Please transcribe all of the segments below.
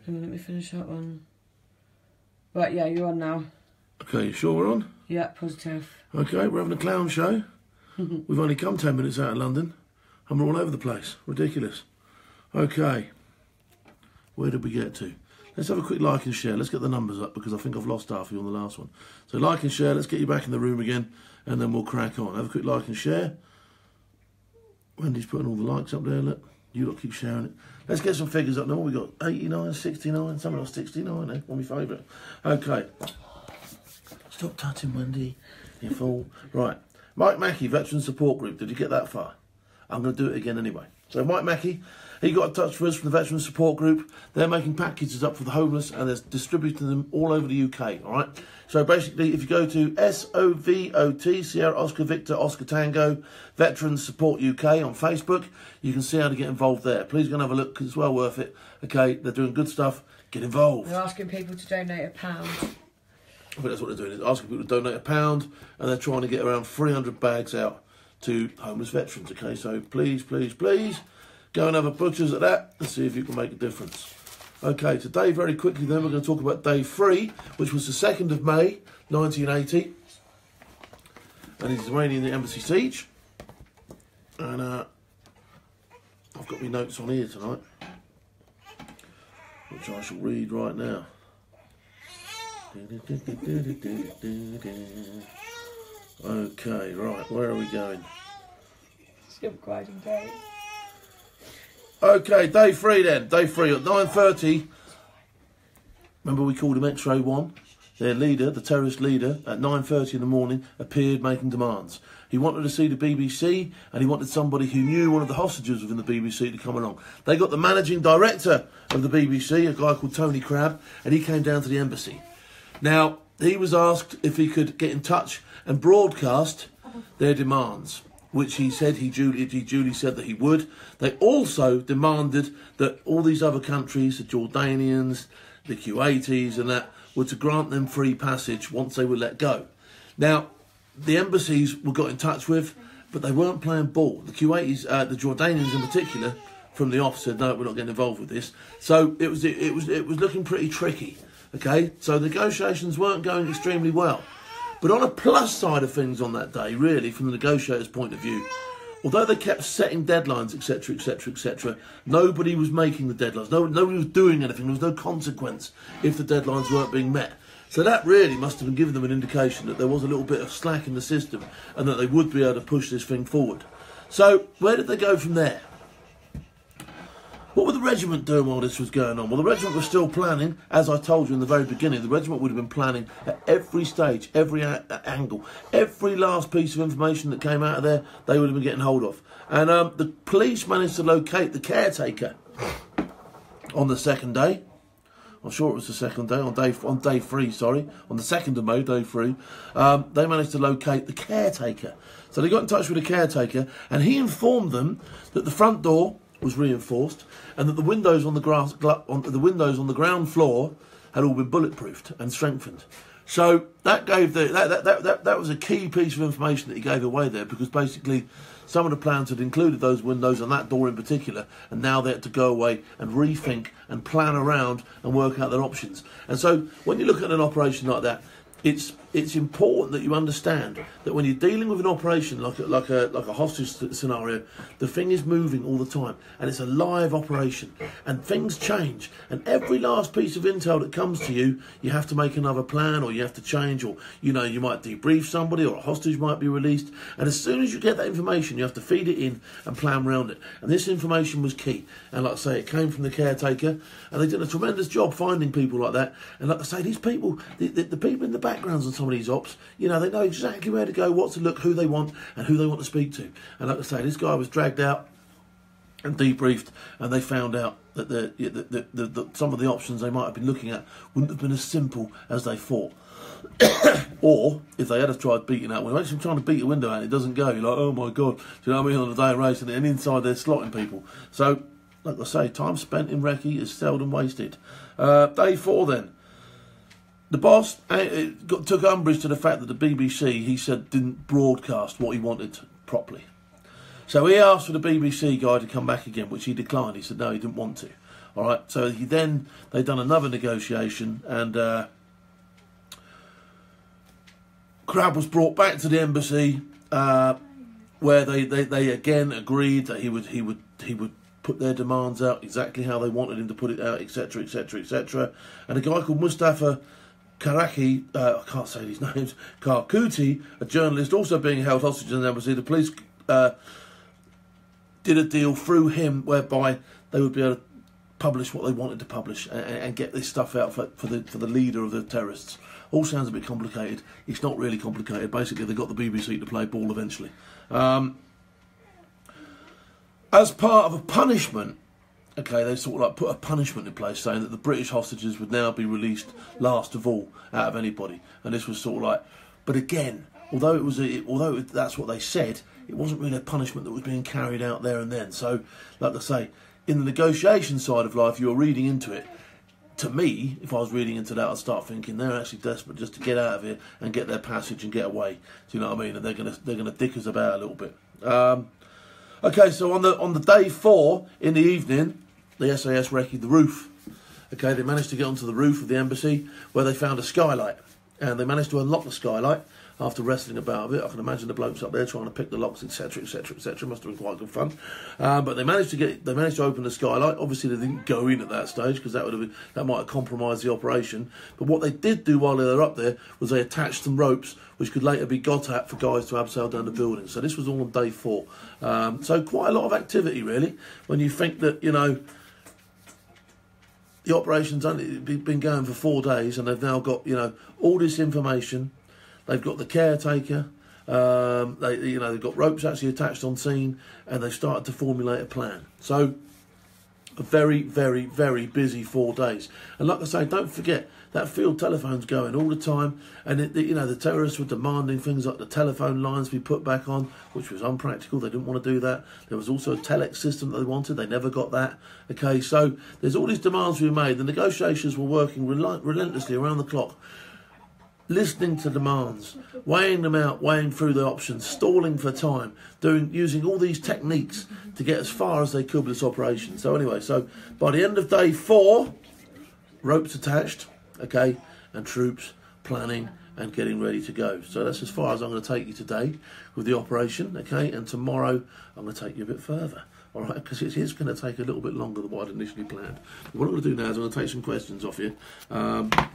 Hang on, let me finish that one. Right, yeah, you're on now. Okay, you sure we're on? Yeah, positive. Okay, we're having a clown show. We've only come 10 minutes out of London and we're all over the place. Ridiculous. Okay, where did we get to? Let's have a quick like and share. Let's get the numbers up because I think I've lost half of you on the last one. So like and share, let's get you back in the room again and then we'll crack on. Have a quick like and share. Wendy's putting all the likes up there, look. You lot keep sharing it. Let's get some figures up now. What we got? 89, 69, something like 69, eh? One of my favourite. Okay. Stop touching, Wendy. You fool. Right. Mike Mackey, Veteran Support Group. Did you get that far? I'm going to do it again anyway. So Mike Mackey, he got in touch with us from the Veteran Support Group. They're making packages up for the homeless and they're distributing them all over the UK, all right? So basically, if you go to SOVOT, Sierra Oscar Victor Oscar Tango, Veterans Support UK on Facebook, you can see how to get involved there. Please go and have a look because it's well worth it. Okay, they're doing good stuff. Get involved. They're asking people to donate £1. I think that's what they're doing, is asking people to donate £1 and they're trying to get around 300 bags out to homeless veterans, okay? So please, please, please, go and have a butcher's at that and see if you can make a difference. Okay, today, very quickly then, we're going to talk about day 3, which was the 2nd of May, 1980. And it's Iranian the embassy siege. And I've got my notes on here tonight, which I shall read right now. Okay, right, where are we going? Skip gliding day. Okay, day 3 then. Day 3 at 9:30. Remember we called him X-Ray 1? Their leader, the terrorist leader, at 9:30 in the morning, appeared making demands. He wanted to see the BBC and he wanted somebody who knew one of the hostages within the BBC to come along. They got the managing director of the BBC, a guy called Tony Crabb, and he came down to the embassy. Now, he was asked if he could get in touch and broadcast their demands, which he said he duly said that he would. They also demanded that all these other countries, the Jordanians, the Kuwaitis and that, were to grant them free passage once they were let go. Now, the embassies were got in touch with, but they weren't playing ball. The Kuwaitis, the Jordanians in particular, from the off said, no, we're not getting involved with this. So it was looking pretty tricky, okay? So the negotiations weren't going extremely well. But on a plus side of things on that day, really, from the negotiators' point of view, although they kept setting deadlines, etc., etc., etc., nobody was making the deadlines. Nobody was doing anything. There was no consequence if the deadlines weren't being met. So that really must have been giving them an indication that there was a little bit of slack in the system and that they would be able to push this thing forward. So where did they go from there? What were the regiment doing while this was going on? Well, the regiment was still planning, as I told you in the very beginning. The regiment would have been planning at every stage, every angle, every last piece of information that came out of there, they would have been getting hold of. And the police managed to locate the caretaker on the second day. I'm sure it was the second day, on day 3, sorry, on the 2nd of May, day 3. They managed to locate the caretaker. So they got in touch with the caretaker, and he informed them that the front door was reinforced, and that the windows on the ground floor had all been bulletproofed and strengthened. So that gave that was a key piece of information that he gave away there, because basically some of the plans had included those windows and that door in particular, and now they had to go away and rethink and plan around and work out their options. And so when you look at an operation like that, it's important that you understand that when you're dealing with an operation like a hostage scenario, the thing is moving all the time, and it's a live operation, and things change, and every last piece of intel that comes to you, you have to make another plan, or you have to change, or you might debrief somebody, or a hostage might be released, and as soon as you get that information, you have to feed it in and plan around it. And this information was key, and like I say, it came from the caretaker, and they did a tremendous job finding people like that. And like I say, these people, the people in the backgrounds on some of these ops, they know exactly where to go, what to look, who they want, and who they want to speak to. And like I say, this guy was dragged out and debriefed, and they found out that some of the options they might have been looking at wouldn't have been as simple as they thought. Or if they had have tried beating that window, imagine trying to beat a window out and it doesn't go, you're like, oh my god, do you know what I mean, on a day of racing, and inside they're slotting people. So like I say, time spent in recce is seldom wasted. Day 4 then. The boss took umbrage to the fact that the BBC, he said, didn't broadcast what he wanted properly. So he asked for the BBC guy to come back again, which he declined. He said no, he didn't want to. All right, so they done another negotiation, and Crabbe was brought back to the embassy, where they again agreed that he would put their demands out exactly how they wanted him to put it out, etc., etc., etc. And a guy called Mustafa Karaki, I can't say these names, Karkuti, a journalist also being held hostage in the embassy. The police did a deal through him whereby they would be able to publish what they wanted to publish and get this stuff out for the leader of the terrorists. All sounds a bit complicated. It's not really complicated. Basically, they got the BBC to play ball eventually. As part of a punishment, okay, they sort of like put a punishment in place saying that the British hostages would now be released last of all out of anybody. And this was sort of like, but again, although that's what they said, it wasn't really a punishment that was being carried out there and then. So, like I say, in the negotiation side of life, you're reading into it. To me, if I was reading into that, I'd start thinking they're actually desperate just to get out of here and get their passage and get away. Do you know what I mean? And they're gonna dick us about a little bit. Okay, so on the day 4 in the evening, the SAS recce the roof. Okay, they managed to get onto the roof of the embassy where they found a skylight, and they managed to unlock the skylight after wrestling about a bit. I can imagine the blokes up there trying to pick the locks, etc., etc., etc. Must have been quite good fun. But they managed to open the skylight. Obviously, they didn't go in at that stage because that might have compromised the operation. But what they did do while they were up there was they attached some ropes which could later be got at for guys to abseil down the building. So this was all on day 4. So quite a lot of activity, really, when you think that, you know, the operation's only been going for 4 days and they've now got, you know, all this information. They've got the caretaker, they've got ropes actually attached on scene, and they've started to formulate a plan. So, a very, very, very busy 4 days. And like I say, don't forget, that field telephone's going all the time, and the terrorists were demanding things like the telephone lines be put back on, which was unpractical. They didn't want to do that. There was also a telex system that they wanted. They never got that. Okay, so there's all these demands being made. The negotiations were working relentlessly around the clock, listening to demands, weighing them out, weighing through the options, stalling for time, using all these techniques to get as far as they could with this operation. So anyway, so by the end of day 4, ropes attached, okay, and troops planning and getting ready to go. So that's as far as I'm going to take you today with the operation, okay, and tomorrow I'm going to take you a bit further. All right, because it is going to take a little bit longer than what I'd initially planned. But what I'm going to do now is I'm going to take some questions off you. They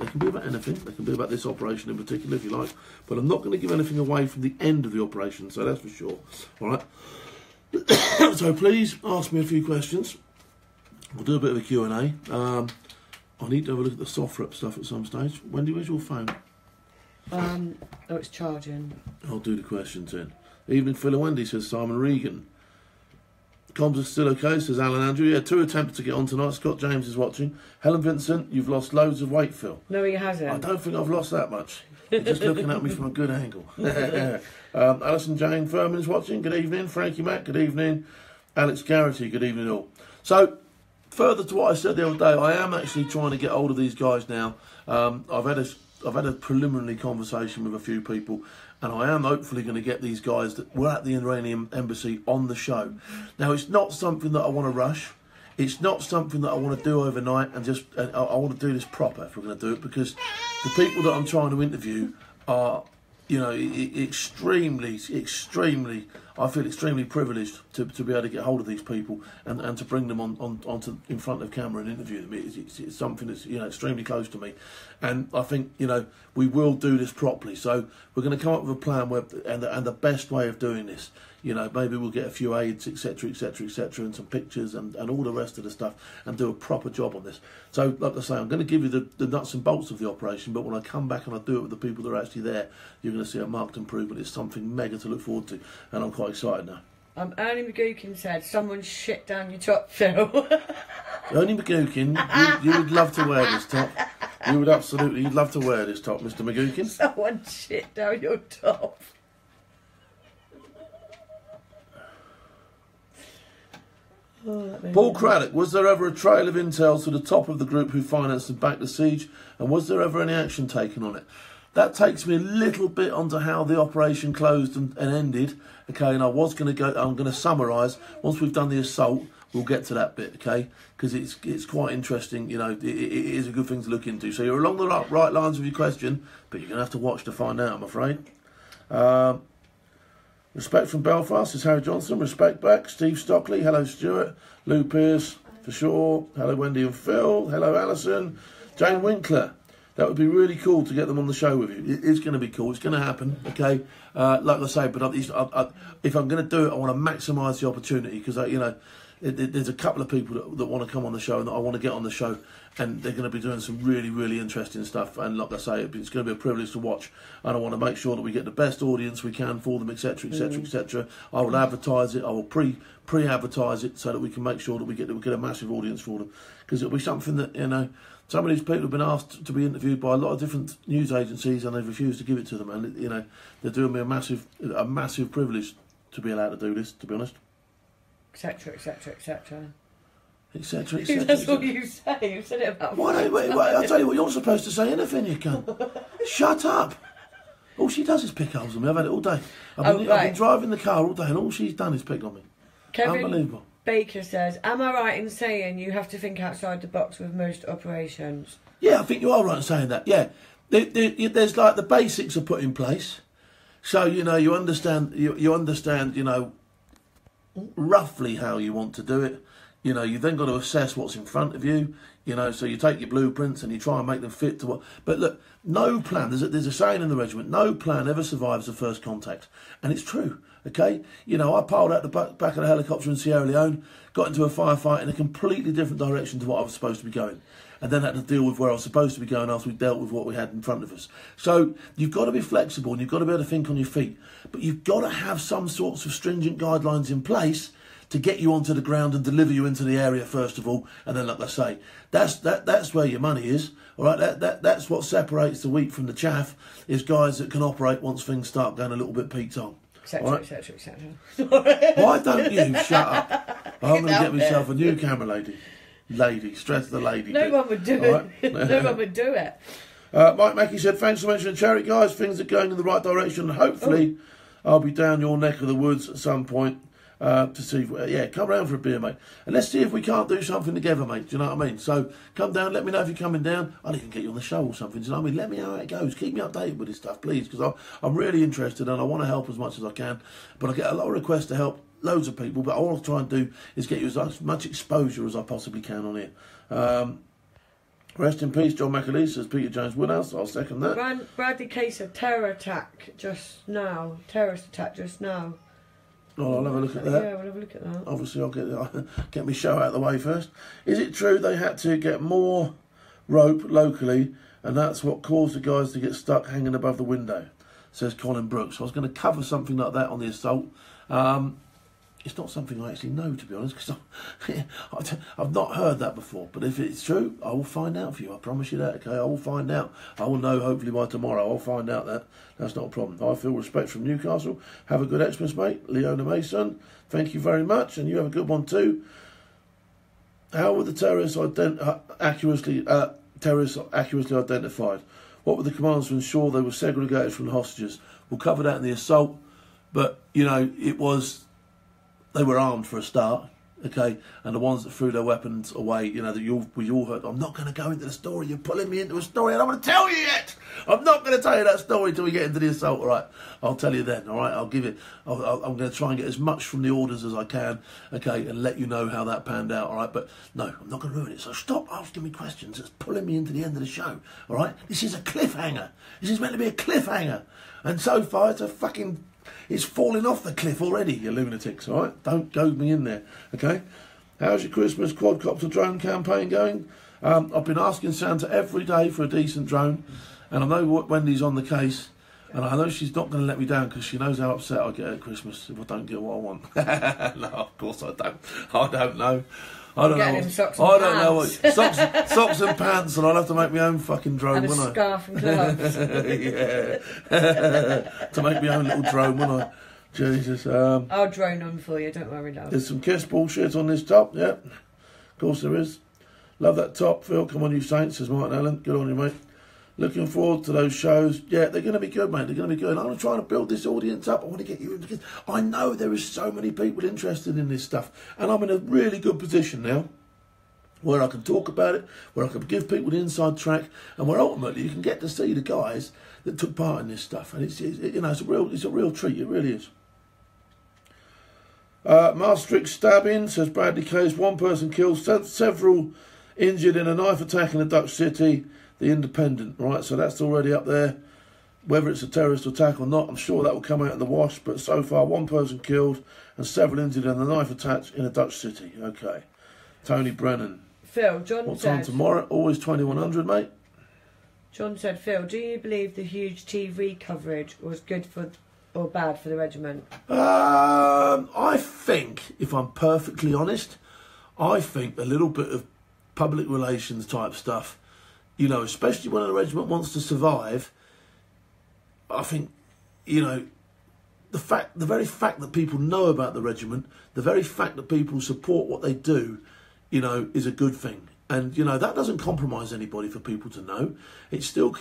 can be about anything. They can be about this operation in particular, if you like. But I'm not going to give anything away from the end of the operation, so that's for sure. All right. So please ask me a few questions. We'll do a bit of a Q&A. I need to have a look at the soft rep stuff at some stage. Wendy, where's your phone? Oh, it's charging. I'll do the questions in. Evening, Phil and Wendy, says Simon Regan. Comms are still okay, says Alan Andrew. Yeah, 2 attempts to get on tonight. Scott James is watching. Helen Vincent, you've lost loads of weight, Phil. No, he hasn't. I don't think I've lost that much. You're just looking at me from a good angle. Alison Jane Furman is watching. Good evening. Frankie Mack, good evening. Alex Garrity, good evening all. So, further to what I said the other day, I am actually trying to get hold of these guys now. I've had a preliminary conversation with a few people, and I am hopefully going to get these guys that were at the Iranian embassy on the show. Now, it's not something that I want to rush. It's not something that I want to do overnight, and I want to do this proper if we're going to do it, because the people that I'm trying to interview are, you know, extremely, I feel extremely privileged to be able to get hold of these people and to bring them onto in front of camera and interview them. It's something that's, you know, extremely close to me, and I think, you know, we will do this properly. So we're going to come up with a plan where, and the best way of doing this, you know, maybe we'll get a few aids, etc., etc., etc., and some pictures and all the rest of the stuff, and do a proper job on this. So, like I say, I'm going to give you the nuts and bolts of the operation, but when I come back and I do it with the people that are actually there, you're going to see a marked improvement. It's something mega to look forward to, and I'm quite excited now. Ernie McGookin said, someone shit down your top, Phil. Ernie McGookin, you would love to wear this top. You would absolutely, you'd love to wear this top, Mr. McGookin. Someone shit down your top. Paul Craddock, was there ever a trail of intel to the top of the group who financed and backed the siege, and was there ever any action taken on it? That takes me a little bit onto how the operation closed and ended. Okay, and I'm going to summarise. Once we've done the assault, we'll get to that bit, okay? Because it's quite interesting, you know, it is a good thing to look into. So you're along the right lines with your question, but you're going to have to watch to find out, I'm afraid. Respect from Belfast, is Harry Johnson. Respect back, Steve Stockley. Hello, Stuart. Lou Pierce, for sure. Hello, Wendy and Phil. Hello, Alison. Jane Winkler. That would be really cool to get them on the show with you. It is going to be cool. It's going to happen, okay? Like I say, but if I'm going to do it, I want to maximise the opportunity because, you know, there's a couple of people that want to come on the show and that I want to get on the show, and they're going to be doing some really, really interesting stuff. And like I say, it's going to be a privilege to watch, and I want to make sure that we get the best audience we can for them, etc., etc., etc. I will advertise it. I will pre-advertise it so that we can make sure that we get a massive audience for them, because it'll be something that, you know, some of these people have been asked to be interviewed by a lot of different news agencies, and they've refused to give it to them. And you know, they're doing me a massive privilege to be allowed to do this. To be honest. Etc. Etc. Etc. Etc. Etc. That's what you say. You said it about. Wait, I'll tell you what. You're supposed to say anything, you cunt. Shut up. All she does is pick holes on me. I've had it all day. I've been driving the car all day, and all she's done is pick on me. Kevin Unbelievable. Baker says, "Am I right in saying you have to think outside the box with most operations?" Yeah, I think you are right in saying that. Yeah, there's like the basics are put in place, so you know you understand. You understand. You know, roughly how you want to do it. You know, you've then got to assess what's in front of you. You know, so you take your blueprints and you try and make them fit to what. But look, no plan. There's a saying in the regiment: no plan ever survives the first contact, and it's true. Okay, you know, I piled out the back of the helicopter in Sierra Leone, got into a firefight in a completely different direction to what I was supposed to be going, and then had to deal with where I was supposed to be going after we dealt with what we had in front of us. So you've got to be flexible and you've got to be able to think on your feet, but you've got to have some sorts of stringent guidelines in place to get you onto the ground and deliver you into the area first of all, and then, like I say, that's where your money is. All right, that's what separates the wheat from the chaff, is guys that can operate once things start going a little bit peaked on. Etc. Etc. Etc. Why don't you shut up? I'm going to get myself a new camera lady. Stress the lady. No one would do it. No one would do it. Mike Mackey said, thanks for mentioning charity, guys. Things are going in the right direction. Hopefully, I'll be down your neck of the woods at some point to see. Yeah, come round for a beer, mate. And let's see if we can't do something together, mate. Do you know what I mean? So come down. Let me know if you're coming down. I'll even get you on the show or something. Do you know what I mean? Let me know how it goes. Keep me updated with this stuff, please, because I'm really interested and I want to help as much as I can. But I get a lot of requests to help loads of people. But all I'll try and do is get you as much exposure as I possibly can on here. Rest in peace, John McAlee, says Peter Jones Woodhouse. I'll second that. Bradley Case of terrorist attack just now. Oh, I'll have a look at that. Yeah, we'll have a look at that. Obviously, I'll get my show out of the way first. Is it true they had to get more rope locally, and that's what caused the guys to get stuck hanging above the window? Says Colin Brooks. I was going to cover something like that on the assault. It's not something I actually know, to be honest, because I've not heard that before. But if it's true, I will find out for you. I promise you that, okay? I will find out. I will know hopefully by tomorrow. I'll find out that. That's not a problem. I feel respect from Newcastle. Have a good Xmas, mate. Leona Mason, thank you very much. And you have a good one too. How were the terrorists accurately identified? What were the commands to ensure they were segregated from the hostages? We'll cover that in the assault. But, you know, they were armed for a start, okay? And the ones that threw their weapons away, you know, we all heard. I'm not going to go into the story. You're pulling me into a story I don't want to tell you yet. I'm not going to tell you that story till we get into the assault, all right? I'll tell you then, all right? I'm going to try and get as much from the orders as I can, okay, and let you know how that panned out, all right? But no, I'm not going to ruin it. So stop asking me questions. It's pulling me into the end of the show, all right? This is a cliffhanger. This is meant to be a cliffhanger. And so far, it's falling off the cliff already, you lunatics, all right? Don't goad me in there, okay? How's your Christmas quadcopter drone campaign going? I've been asking Santa every day for a decent drone, and I know Wendy's on the case, and I know she's not going to let me down because she knows how upset I get at Christmas if I don't get what I want. No, of course I don't. I don't know. I don't know what socks and pants, and I'll have to make my own fucking drone, won't I? And a scarf and gloves. Yeah. To make my own little drone, won't I? Jesus. I'll drone on for you, don't worry, love. There's some Kiss bullshit on this top, yeah. Of course there is. Love that top, Phil. Come on, you saints, says Martin Allen. Good on you, mate. Looking forward to those shows. Yeah, they're going to be good, mate. They're going to be good. I'm trying to build this audience up. I want to get you in because I know there is so many people interested in this stuff. And I'm in a really good position now where I can talk about it, where I can give people the inside track, and where ultimately you can get to see the guys that took part in this stuff. And it's a real treat. It really is. Maastricht stabbing, says Bradley Case. One person killed, several injured in a knife attack in a Dutch city. The Independent, right? So that's already up there. Whether it's a terrorist attack or not, I'm sure that will come out in the wash. But so far, one person killed and several injured in a knife attack in a Dutch city. Okay. Tony Brennan. Phil, John what said... time tomorrow? Always 2100, mate. John said, Phil, do you believe the huge TV coverage was good for or bad for the regiment? I think, if I'm perfectly honest, I think a little bit of public relations type stuff, you know, especially when a regiment wants to survive, I think, you know, the very fact that people know about the regiment, the very fact that people support what they do, you know, is a good thing. And, you know, that doesn't compromise anybody for people to know. It still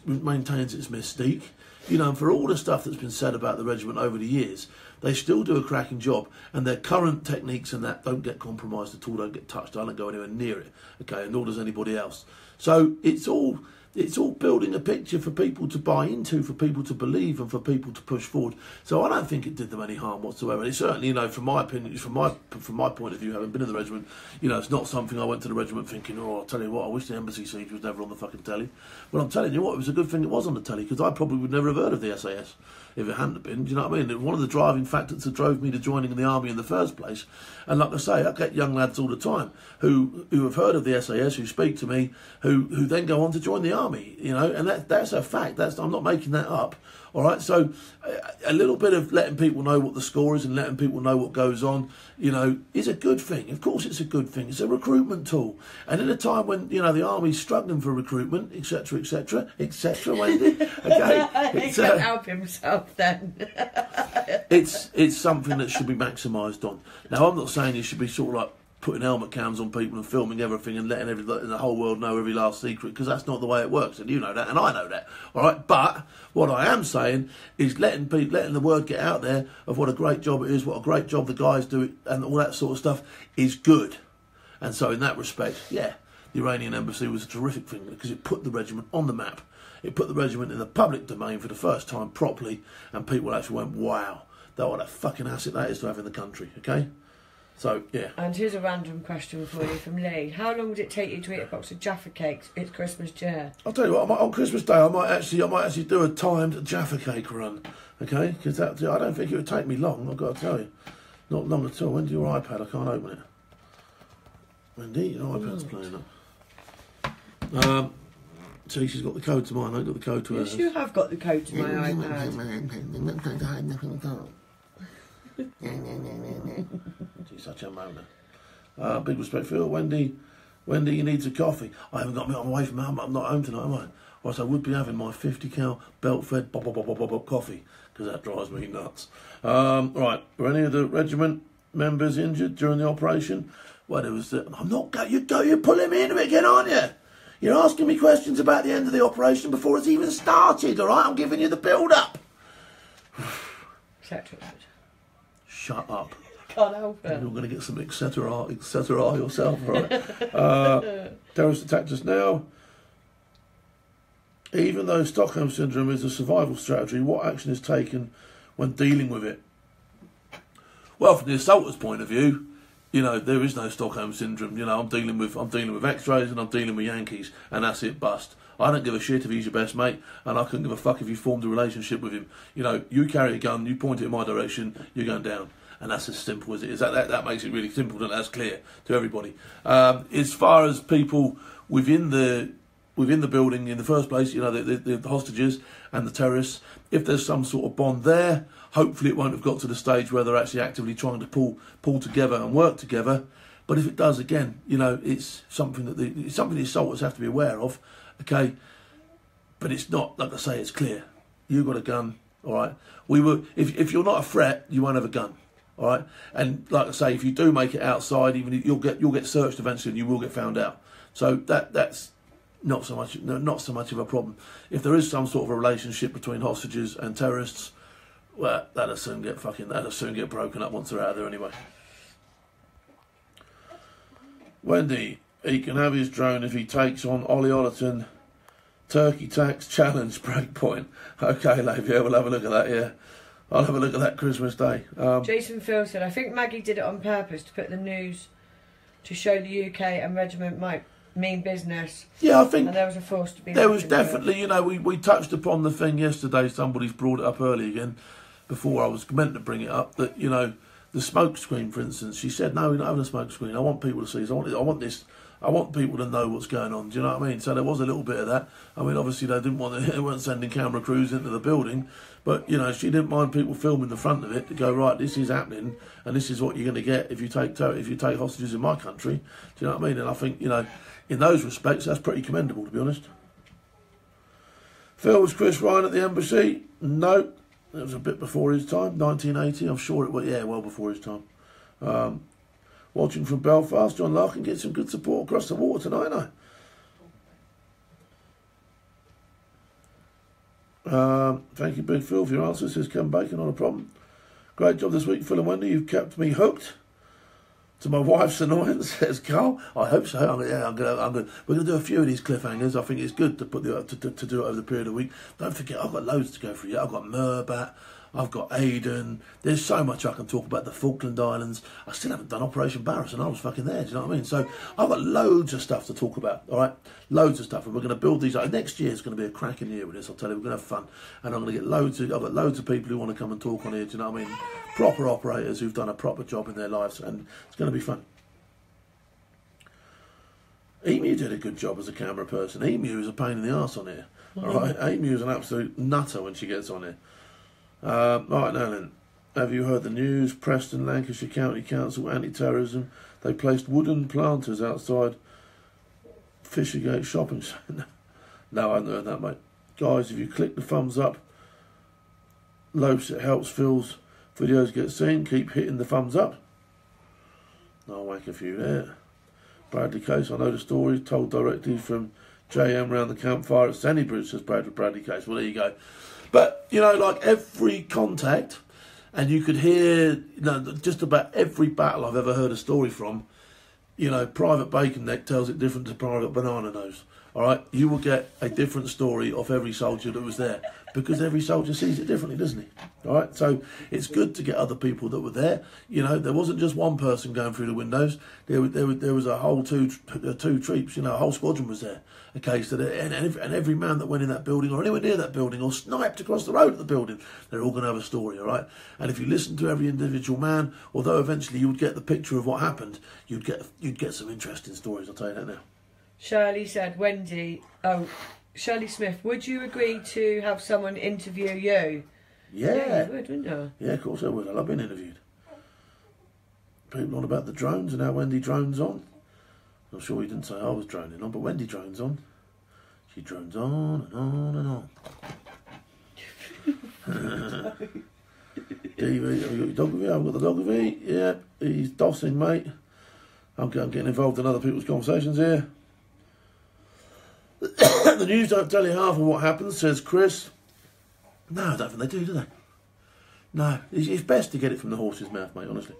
maintains its mystique. You know, and for all the stuff that's been said about the regiment over the years, they still do a cracking job. And their current techniques and that don't get compromised at all, don't get touched. I don't go anywhere near it, okay, and nor does anybody else. So it's all building a picture for people to buy into, for people to believe, and for people to push forward. So I don't think it did them any harm whatsoever. And it's certainly, you know, from my opinion, from my point of view, having been in the regiment, you know, it's not something I went to the regiment thinking, oh, I'll tell you what, I wish the embassy siege was never on the fucking telly. Well, I'm telling you what, it was a good thing it was on the telly, because I probably would never have heard of the SAS if it hadn't been. Do you know what I mean? One of the driving factors that drove me to joining the army in the first place. And like I say, I get young lads all the time who have heard of the SAS, who speak to me, who then go on to join the army, you know, and that's a fact. I'm not making that up. All right, so a little bit of letting people know what the score is and letting people know what goes on, you know, is a good thing. Of course it's a good thing. It's a recruitment tool. And in a time when, you know, the army's struggling for recruitment, etc., Wendy, okay? He can't help himself then. it's something that should be maximised on. Now, I'm not saying you should be sort of like putting helmet cams on people and filming everything and letting the whole world know every last secret, because that's not the way it works, and you know that, and I know that. All right, but what I am saying is letting the word get out there of what a great job it is, what a great job the guys do, and all that sort of stuff is good. And so, in that respect, yeah, the Iranian embassy was a terrific thing because it put the regiment on the map. It put the regiment in the public domain for the first time properly, and people actually went, "Wow, what a fucking asset that is to have in the country." Okay. So, yeah. And here's a random question for you from Lee. How long would it take you to eat a box of Jaffa cakes? It's Christmas Day. I'll tell you what, on Christmas Day, I might actually do a timed Jaffa cake run, okay? Because I don't think it would take me long, I've got to tell you. Not long at all. When's your iPad? I can't open it. Wendy, your iPad's playing up. See, she's got the code to mine. I've got the code to hers. Yes, you have got the code to my iPad. She's such a moaner. Big respect for you. Wendy, you need a coffee. I haven't got me on away from home. I'm not home tonight, am I? Or else I would be having my 50 cal belt-fed bop coffee, because that drives me nuts. Right, were any of the regiment members injured during the operation? Well, it was. I'm not. You're pulling me into it again, aren't you? You're asking me questions about the end of the operation before it's even started. All right, I'm giving you the build-up. Shut up. Can't help it. You're going to get some etc. yourself, right? Terrorists attacked us now. Even though Stockholm Syndrome is a survival strategy, what action is taken when dealing with it? Well, from the assaulter's point of view, you know, there is no Stockholm Syndrome. You know, I'm dealing with X-rays and I'm dealing with Yankees, and that's it, bust. I don't give a shit if he's your best mate, and I couldn't give a fuck if you formed a relationship with him. You know, you carry a gun, you point it in my direction, you're going down. And that's as simple as it is. That makes it really simple, and that's clear to everybody. As far as people within the building in the first place, you know, the hostages and the terrorists, if there's some sort of bond there, hopefully it won't have got to the stage where they're actually actively trying to pull together and work together. But if it does, again, you know, it's something that the assaulters have to be aware of. Okay, but it's not, like I say, it's clear. You've got a gun, all right? If you're not a threat, you won't have a gun, all right? And like I say, if you do make it outside, even you'll get searched eventually, and you will get found out. So that's not so much of a problem. If there is some sort of a relationship between hostages and terrorists, well, that'll soon get broken up once they're out of there anyway. Wendy, he can have his drone if he takes on Ollie Ollerton. Turkey tax challenge breakpoint. Okay, Lave, yeah, we'll have a look at that, yeah. I'll have a look at that Christmas Day. Jason Phil said, I think Maggie did it on purpose to put the news to show the UK and regiment might mean business. Yeah, I think... And there was a force to be... There was definitely, you know, we touched upon the thing yesterday, somebody's brought it up early again, before I was meant to bring it up, that, you know, the smoke screen, for instance, she said, no, we're not having a smoke screen. I want people to see this. I want people to know what's going on. Do you know what I mean? So there was a little bit of that. I mean, obviously they weren't sending camera crews into the building, but you know, she didn't mind people filming the front of it to go, right, this is happening, and this is what you're going to get if you take hostages in my country. Do you know what I mean? And I think, you know, in those respects, that's pretty commendable, to be honest. Phil, was Chris Ryan at the embassy? No, it was a bit before his time, 1980. I'm sure it was, yeah, well before his time. Watching from Belfast, John Larkin gets some good support across the water tonight, thank you, Big Phil, for your answer. Says Ken Bacon, not a problem. Great job this week, Phil and Wendy. You've kept me hooked. To my wife's annoyance, says Carl. I hope so. We're going to do a few of these cliffhangers. I think it's good to put to do it over the period of the week. Don't forget, I've got loads to go through. Yeah, I've got Murbat. I've got Aden. There's so much I can talk about. The Falkland Islands. I still haven't done Operation Barrows, and I was fucking there. Do you know what I mean? So I've got loads of stuff to talk about. All right, loads of stuff, and we're going to build these up. Next year is going to be a cracking year with this. I'll tell you, we're going to have fun, and I'm going to get I've got loads of people who want to come and talk on here. Do you know what I mean? Proper operators who've done a proper job in their lives, and it's going to be fun. Emu did a good job as a camera person. Emu is a pain in the arse on here. All right, Emu is an absolute nutter when she gets on here. Right now then, have you heard the news? Preston, Lancashire County Council, anti-terrorism. They placed wooden planters outside Fishergate Shopping Centre. No, I haven't heard that, mate. Guys, if you click the thumbs up, Lopes, it helps Phil's videos get seen. Keep hitting the thumbs up. I'll whack a few there. Bradley Case, I know the story, told directly from JM round the campfire at Sennybridge, says Bradley Case. Well, there you go. But, you know, like every contact, and you could hear, you know, just about every battle I've ever heard a story from, you know, Private Bacon Neck tells it different to Private Banana Nose. All right, you will get a different story of every soldier that was there, because every soldier sees it differently, doesn't he? All right, so it's good to get other people that were there. You know, there wasn't just one person going through the windows. There was a whole two troops. You know, a whole squadron was there. Okay, so and every man that went in that building or anywhere near that building or sniped across the road at the building, they're all going to have a story. All right, and if you listen to every individual man, although eventually you would get the picture of what happened, you'd get some interesting stories. I'll tell you that now. Shirley said, Shirley Smith, would you agree to have someone interview you? Yeah, you would, wouldn't you? Yeah, of course I would. I love being interviewed. People on about the drones and how Wendy drones on. I'm sure he didn't say I was droning on, but Wendy drones on. She drones on and on and on. DV, have you got your dog with you? I've got the dog with me. Yeah, he's dossing, mate. I'm getting involved in other people's conversations here. The news don't tell you half of what happens, says Chris. No, I don't think they do they? No, it's best to get it from the horse's mouth, mate, honestly.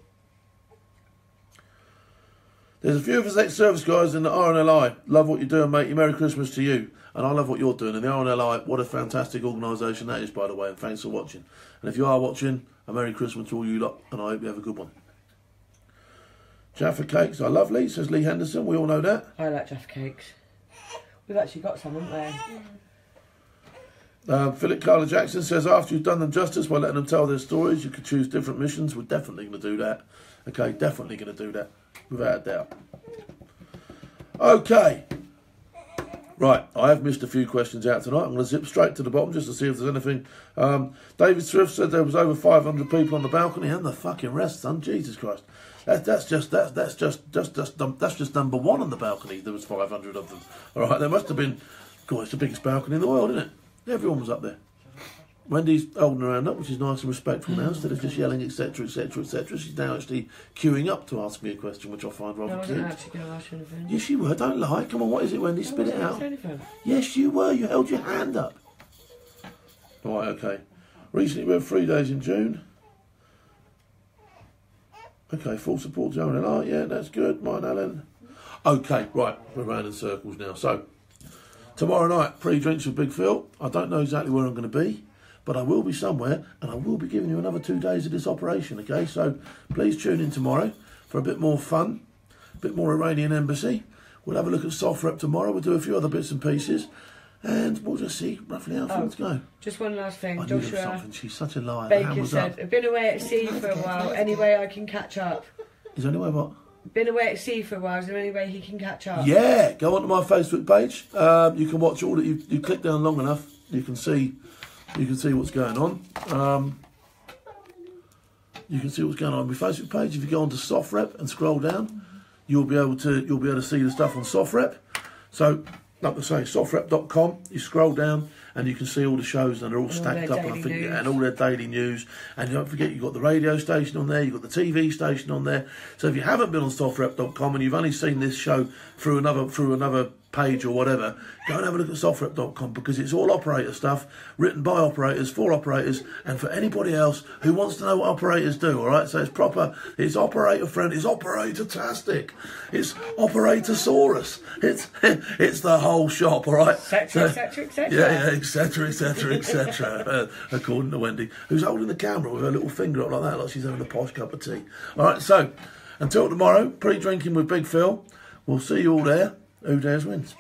There's a few of us ex-service guys in the RNLI. Love what you're doing, mate. Merry Christmas to you. And I love what you're doing. And the RNLI, what a fantastic organisation that is, by the way. And thanks for watching. And if you are watching, a Merry Christmas to all you lot. And I hope you have a good one. Jaffa cakes are lovely, says Lee Henderson. We all know that. I like Jaffa cakes. We've actually got some, haven't we? Philip Carla Jackson says, after you've done them justice by letting them tell their stories, you could choose different missions. We're definitely going to do that. Okay, definitely going to do that. Without a doubt. Okay. Right, I have missed a few questions out tonight. I'm going to zip straight to the bottom just to see if there's anything. David Swift said there was over 500 people on the balcony, and the fucking rest, son. Jesus Christ. That's just number one on the balcony. There was 500 of them. All right, there must have been. God, it's the biggest balcony in the world, isn't it? Everyone was up there. Wendy's holding her hand up, which is nice and respectful now, instead of just yelling, etc., etc., etc. She's now actually queuing up to ask me a question, which I find rather cute. I wasn't actually going to ask you anything. Yes, you were. Don't lie. Come on, what is it, Wendy? Spit it out. Yes, you were. You held your hand up. Right, okay. Recently we had 3 days in June. Okay, full support to Owen. Yeah, that's good. Mine, Alan. Okay, right. We're round in circles now. So, tomorrow night, pre-drinks with Big Phil. I don't know exactly where I'm going to be, but I will be somewhere, and I will be giving you another 2 days of this operation, okay? So, please tune in tomorrow for a bit more fun, a bit more Iranian embassy. We'll have a look at soft rep tomorrow. We'll do a few other bits and pieces, and we'll just see roughly how things go. Just one last thing. I knew something. She's such a liar. Baker said, I've been away at sea for a while. Any way I can catch up? Is there any way what? Been away at sea for a while. Is there any way he can catch up? Yeah, go onto my Facebook page. You can watch all that. You click down long enough, you can see what's going on. You can see what's going on my Facebook page. If you go onto Soft Rep and scroll down, you'll be able to see the stuff on Soft Rep. So, like I say, softrep.com. You scroll down and you can see all the shows, and they're all stacked up, and I think, and all their daily news. And don't forget, you've got the radio station on there, you've got the TV station on there. So if you haven't been on softrep.com and you've only seen this show through another page or whatever, go and have a look at softrep.com, because it's all operator stuff, written by operators, for operators, and for anybody else who wants to know what operators do, all right? So it's proper, it's operator friendly, it's operator-tastic, it's operatorsaurus, it's the whole shop, all right? Etc., etc., etc. Yeah, etc., etc., etc., according to Wendy, who's holding the camera with her little finger up like that, like she's having a posh cup of tea. All right, so until tomorrow, pre-drinking with Big Phil. We'll see you all there. Who dares wins.